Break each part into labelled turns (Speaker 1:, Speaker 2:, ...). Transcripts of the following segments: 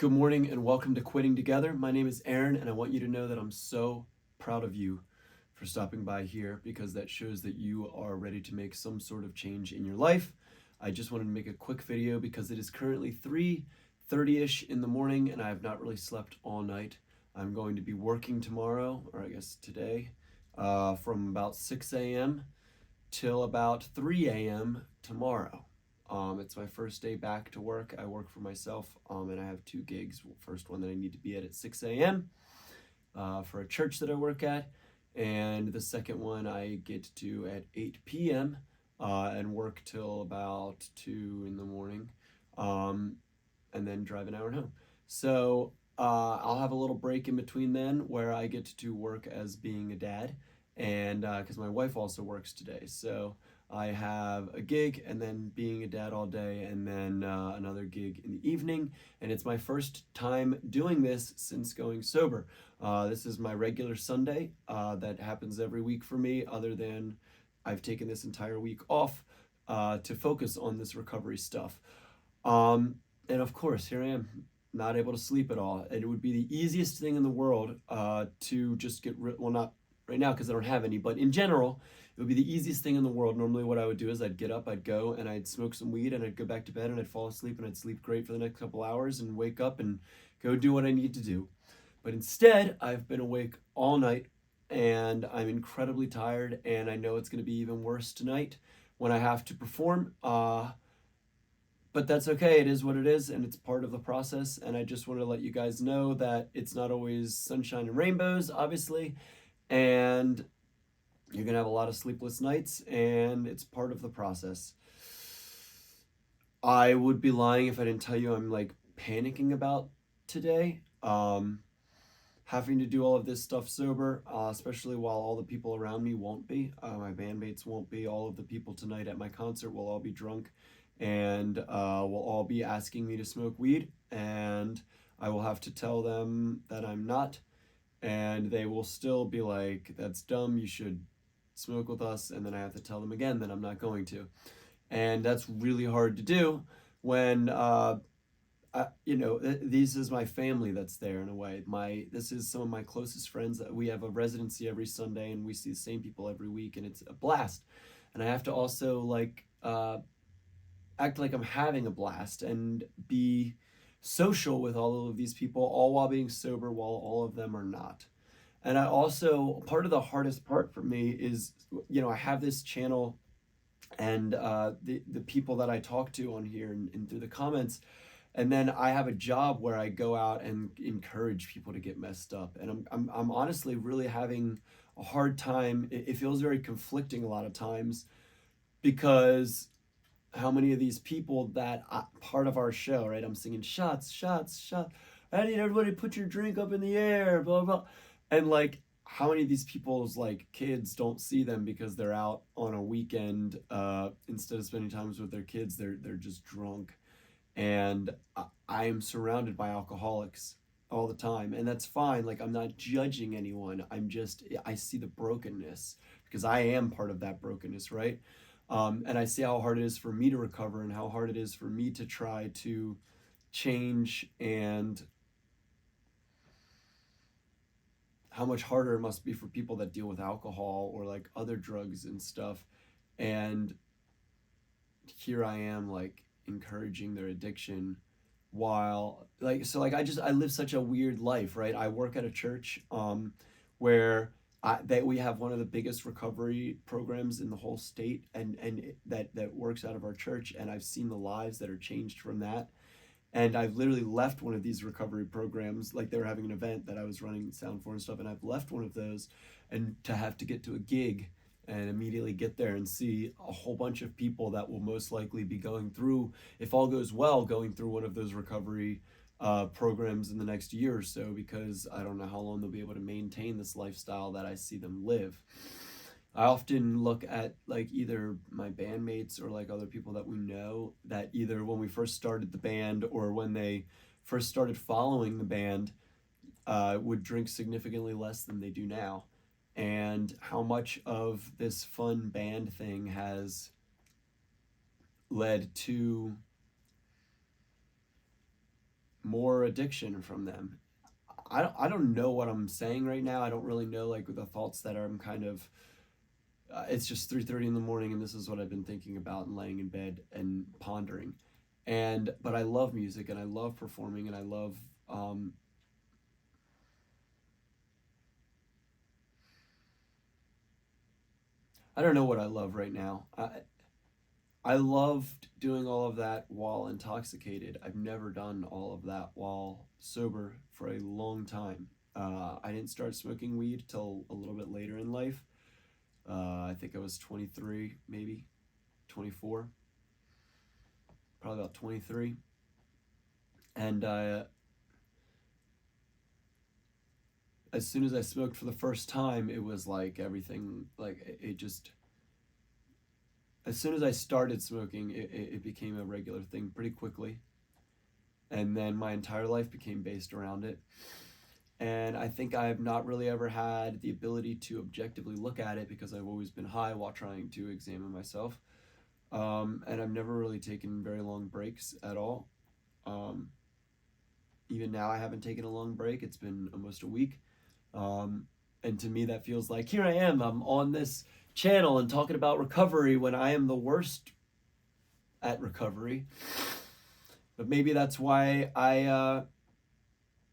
Speaker 1: Good morning and welcome to Quitting Together. My name is Aaron, and I want you to know that I'm so proud of you for stopping by here because that shows that you are ready to make some sort of change in your life. I just wanted to make a quick video because it is currently 3:30ish in the morning and I have not really slept all night. I'm going to be working tomorrow, or I guess today, from about 6 a.m. till about 3 a.m. tomorrow. It's my first day back to work. I work for myself, and I have two gigs. First one that I need to be at 6 a.m. For a church that I work at, and the second one I get to at 8 p.m. And work till about 2 in the morning, and then drive an hour home. So I'll have a little break in between then where I get to work as being a dad, and because my wife also works today. So I have a gig and then being a dad all day, and then another gig in the evening. And it's my first time doing this since going sober. This is my regular Sunday that happens every week for me, other than I've taken this entire week off to focus on this recovery stuff. And of course, here I am, not able to sleep at all. And it would be the easiest thing in the world to just get well, not right now because I don't have any, but in general, it would be the easiest thing in the world. Normally what I would do is I'd get up, I'd go and I'd smoke some weed and I'd go back to bed and I'd fall asleep and I'd sleep great for the next couple hours and wake up and go do what I need to do. But instead, I've been awake all night and I'm incredibly tired, and I know it's going to be even worse tonight when I have to perform. But that's okay. It is what it is, and it's part of the process. And I just want to let you guys know that it's not always sunshine and rainbows, obviously, and you're going to have a lot of sleepless nights, and it's part of the process. I would be lying if I didn't tell you I'm like panicking about today. Having to do all of this stuff sober, especially while all the people around me won't be. My bandmates won't be. All of the people tonight at my concert will all be drunk and will all be asking me to smoke weed, and I will have to tell them that I'm not, and they will still be like, that's dumb, you should smoke with us, and then I have to tell them again that I'm not going to. And that's really hard to do when this is my family that's there in a way. This is some of my closest friends. We have a residency every Sunday, and we see the same people every week, and it's a blast. And I have to also act like I'm having a blast and be social with all of these people, all while being sober, while all of them are not. And I also, part of the hardest part for me is, I have this channel, and the people that I talk to on here and through the comments. And then I have a job where I go out and encourage people to get messed up. And I'm honestly really having a hard time. It feels very conflicting a lot of times, because how many of these people that part of our show, right? I'm singing shots, shots, shots. I need everybody to put your drink up in the air, blah, blah. And how many of these people's kids don't see them because they're out on a weekend, instead of spending time with their kids, they're just drunk. And I am surrounded by alcoholics all the time, and that's fine. I'm not judging anyone. I see the brokenness because I am part of that brokenness, right? And I see how hard it is for me to recover and how hard it is for me to try to change, and how much harder it must be for people that deal with alcohol or other drugs and stuff. And here I am encouraging their addiction while I live such a weird life, right? I work at a church where we have one of the biggest recovery programs in the whole state, and that works out of our church, and I've seen the lives that are changed from that. And I've literally left one of these recovery programs, they were having an event that I was running sound for and stuff, and I've left one of those, and to have to get to a gig and immediately get there and see a whole bunch of people that will most likely be going through, if all goes well, going through one of those recovery programs in the next year or so, because I don't know how long they'll be able to maintain this lifestyle that I see them live. I often look at either my bandmates or other people that we know that either when we first started the band or when they first started following the band would drink significantly less than they do now, and how much of this fun band thing has led to more addiction from them. I don't know what I'm saying right now. I don't really know like the thoughts that I'm kind of. It's just 3:30 in the morning, and this is what I've been thinking about and laying in bed and pondering. And but I love music and I love performing and I love. I don't know what I love right now. I loved doing all of that while intoxicated. I've never done all of that while sober for a long time. I didn't start smoking weed till a little bit later in life. I think I was 23, maybe 24, probably about 23. And as soon as I smoked for the first time, it was like everything, like it just, as soon as I started smoking, it became a regular thing pretty quickly. And then my entire life became based around it. And I think I've not really ever had the ability to objectively look at it because I've always been high while trying to examine myself. And I've never really taken very long breaks at all. Um, Even now, I haven't taken a long break. It's been almost a week. And to me, that feels like here I am. I'm on this channel and talking about recovery when I am the worst at recovery. But maybe that's why I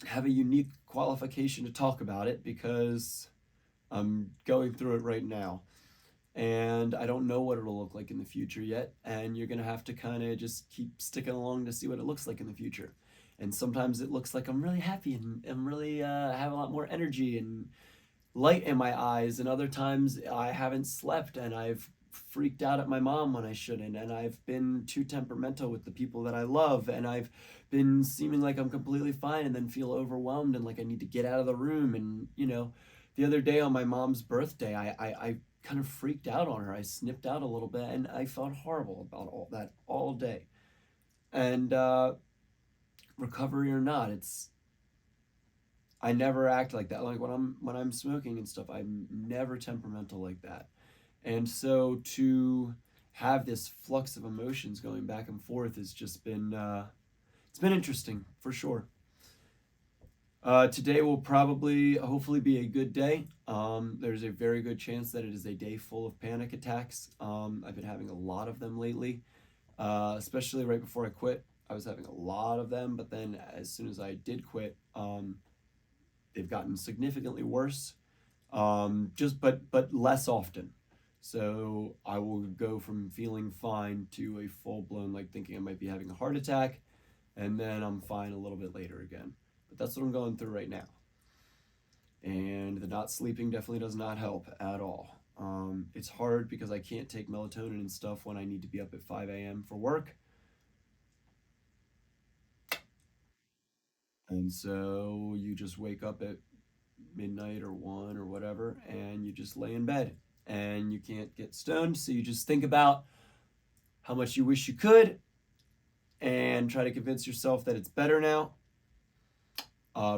Speaker 1: have a unique qualification to talk about it because I'm going through it right now. And I don't know what it'll look like in the future yet. And you're going to have to kind of just keep sticking along to see what it looks like in the future. And sometimes it looks like I'm really happy and I'm really have a lot more energy and light in my eyes. And other times I haven't slept and I've freaked out at my mom when I shouldn't. And I've been too temperamental with the people that I love. And I've been seeming like I'm completely fine and then feel overwhelmed and like I need to get out of the room. And, you know, the other day on my mom's birthday, I kind of freaked out on her. I snipped out a little bit and I felt horrible about all that all day. And recovery or not, it's I never act like that. Like when I'm smoking and stuff, I'm never temperamental like that. And so to have this flux of emotions going back and forth has just been it's been interesting for sure. Today will probably, hopefully, be a good day. There's a very good chance that it is a day full of panic attacks. I've been having a lot of them lately, especially right before I quit. I was having a lot of them, but then as soon as I did quit, they've gotten significantly worse. Just but less often. So I will go from feeling fine to a full blown like thinking I might be having a heart attack, and then I'm fine a little bit later again. But that's what I'm going through right now. And the not sleeping definitely does not help at all. It's hard because I can't take melatonin and stuff when I need to be up at 5 a.m. for work. And so you just wake up at midnight or 1 or whatever, and you just lay in bed. And you can't get stoned, so you just think about how much you wish you could and try to convince yourself that it's better now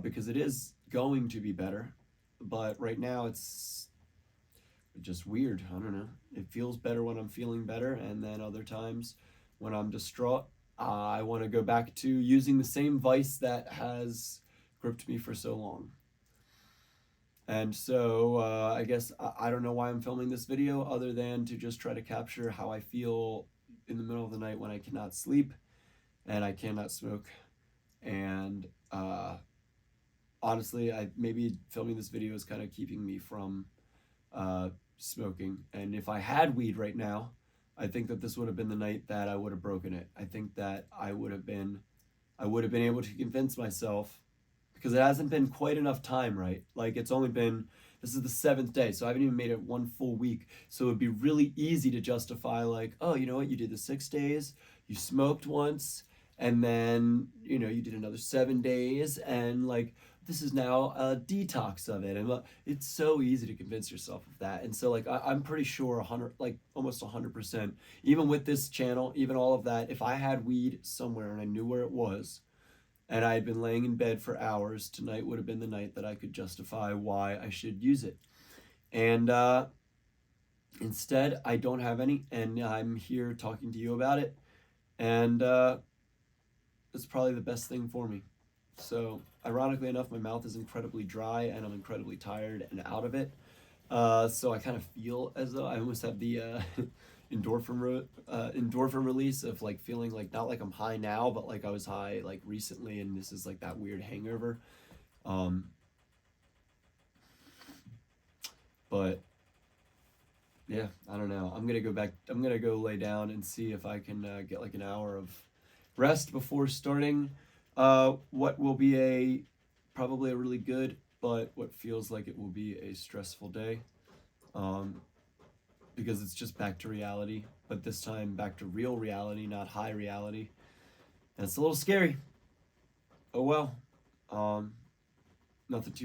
Speaker 1: because it is going to be better. But right now, it's just weird. I don't know. It feels better when I'm feeling better, and then other times when I'm distraught, I want to go back to using the same vice that has gripped me for so long. And so I guess I don't know why I'm filming this video other than to just try to capture how I feel in the middle of the night when I cannot sleep and I cannot smoke. And honestly, I maybe filming this video is kind of keeping me from smoking. And if I had weed right now, I think that this would have been the night that I would have broken it. I think that I would have been able to convince myself because it hasn't been quite enough time, right? Like it's only been, this is the 7th day, so I haven't even made it 1 full week. So it'd be really easy to justify like, oh, you know what, you did the 6 days, you smoked once, and then, you know, you did another 7 days, and like, this is now a detox of it. And it's so easy to convince yourself of that. And so like, I'm pretty sure 100, like almost 100%, even with this channel, even all of that, if I had weed somewhere and I knew where it was, and I had been laying in bed for hours, tonight would have been the night that I could justify why I should use it. And instead, I don't have any, and I'm here talking to you about it. And it's probably the best thing for me. So ironically enough, my mouth is incredibly dry and I'm incredibly tired and out of it. So I kind of feel as though I almost have the endorphin release of like feeling like not like I'm high now, but like I was high like recently, and this is like that weird hangover. Um, but yeah, I don't know. I'm gonna go back. I'm gonna go lay down and see if I can get like an hour of rest before starting what will be a probably a really good, but what feels like it will be a stressful day. Um, because it's just back to reality, but this time back to real reality, not high reality. And it's a little scary. Oh well. Um, Nothing too